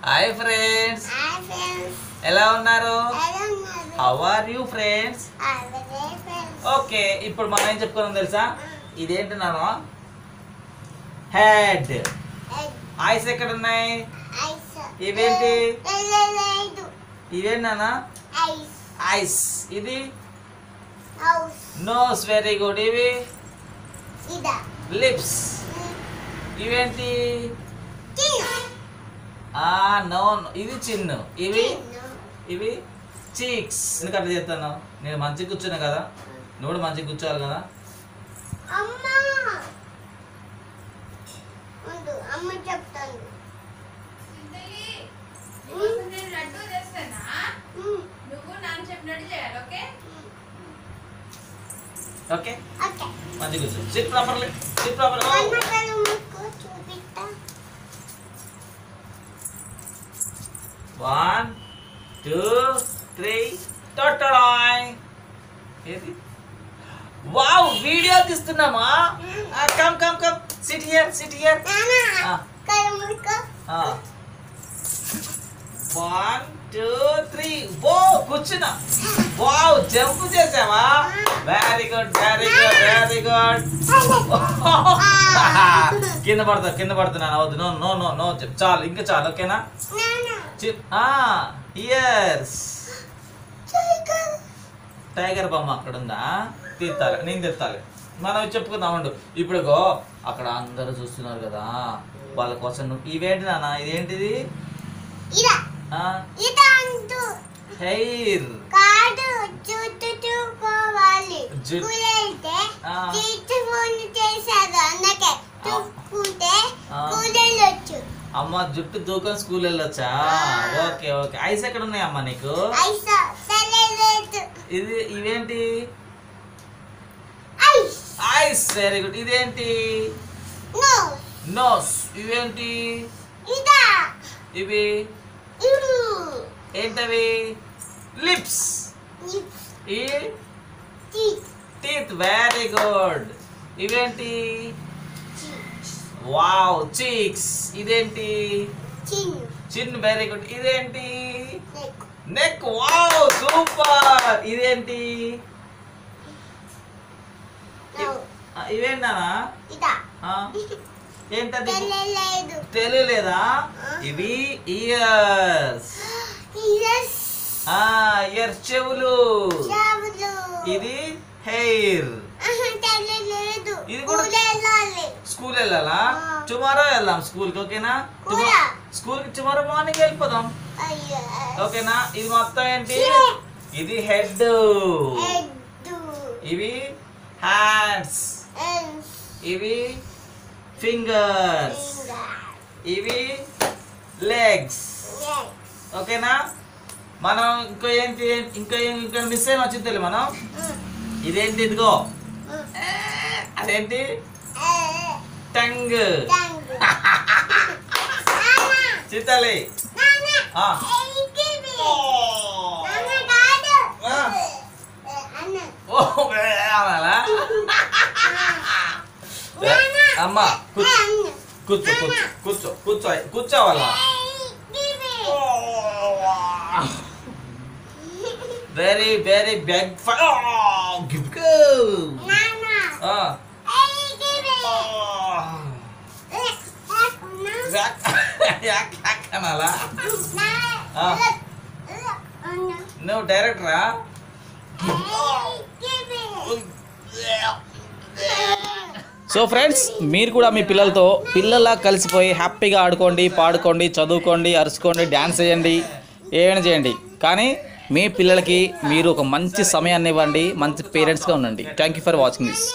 Hi friends, ఎలా ఉన్నారు? How are you friends? Okay, ఇప్పుడు మనం ఏం చెప్పుకున్నాం తెలుసా? ఇదేంటి నాన్న? హెడ్. ఐస్ ఎక్కడ ఉన్నాయి? ఇవేంటి? ఇవేంటి నాన్న? ఐస్. ఇది నోస్. Very good. ఇవి లిప్స్. ఇవేంటి? నో, ఇది చిన్ను. ఇవి చీక్స్. ఎందుకు అట్లా చేస్తాను? నేను మంచిగా కూర్చున్నా కదా, నువ్వు కూడా మంచిగా కూర్చోవాలి కదా. ఓకే, మంచిగా కూర్చో. Sit properly. Sit properly. 1 2 3 టొటడాయ్. ఏది? వావ్, వీడియో తీస్తున్నామా? Come come come, sit here, sit here. 1 2 3. ఓ, కూర్చున్నా. వావ్, జంప్ చేసావా? Very good, very good, very good. కింద పడుతున్నాను. అవద్దు. నో నో నో నో, చాలు, ఇంకా చాలు. ఓకేనా? ఇయర్స్. టైగర్ బొమ్మ అక్కడ ఉందా? తీర్తాలి, నేను తెత్తాలి. మనం చెప్పుకుందాం ఉండు. ఇప్పుడు అక్కడ అందరూ చూస్తున్నారు కదా, వాళ్ళ కోసం నువ్వు ఇవేంటి నాన్న? ఇదేంటిది? హెయిర్. అమ్మ, జుట్టు దూకొని స్కూల్ వెళ్ళొచ్చా? Okay okay. ఐస్ ఎక్కడ ఉన్నాయి అమ్మ నీకు? ఇవేంటి? ఐస్. Very good. ఇదేంటి? నోస్. ఇవేంటి? ఇవి ఏంటవి? లిప్స్. టీత్. Very good. ఇవేంటి? Wow, cheeks. ఇదేంటి? చిన్. Very good. ఇదేంటి? నెక్. Wow, super. ఇదేంటి? ఇవేంటా? ఏంటది? తెలియలేదా? ఇవి ఇయర్స్. ఇయర్స్, చెవులు. ఇది హెయిర్. ఇది కూడా స్కూల్ వెళ్ళాలా? టుమారో వెళ్దాం స్కూల్కి. ఓకేనా? స్కూల్కి టుమారో మార్నింగ్ వెళ్ళిపోదాం. ఓకేనా? ఇది మొత్తం ఏంటి? ఇది హెడ్. ఇవి హ్యాండ్స్. ఇవి ఫింగర్స్. ఇవి లెగ్స్. ఓకేనా? మనం ఇంకా మిస్ అయిన వచ్చింది మనం. ఇదేంటి? ఇదిగో, అదేంటి? టంగ్. చిత్తాలి. అమ్మా, కూర్చో కూర్చో కూర్చో కూర్చో కూర్చోవాలా? Very very big. నువ్వు డైరెక్టరా? సో ఫ్రెండ్స్, మీరు కూడా మీ పిల్లల్లా కలిసిపోయి హ్యాపీగా ఆడుకోండి, పాడుకోండి, చదువుకోండి, అరుచుకోండి, డ్యాన్స్ చేయండి, ఏమైనా చేయండి. కానీ మీ పిల్లలకి మీరు ఒక మంచి సమయాన్ని ఇవ్వండి, మంచి పేరెంట్స్గా ఉండండి. Thank you for watching this.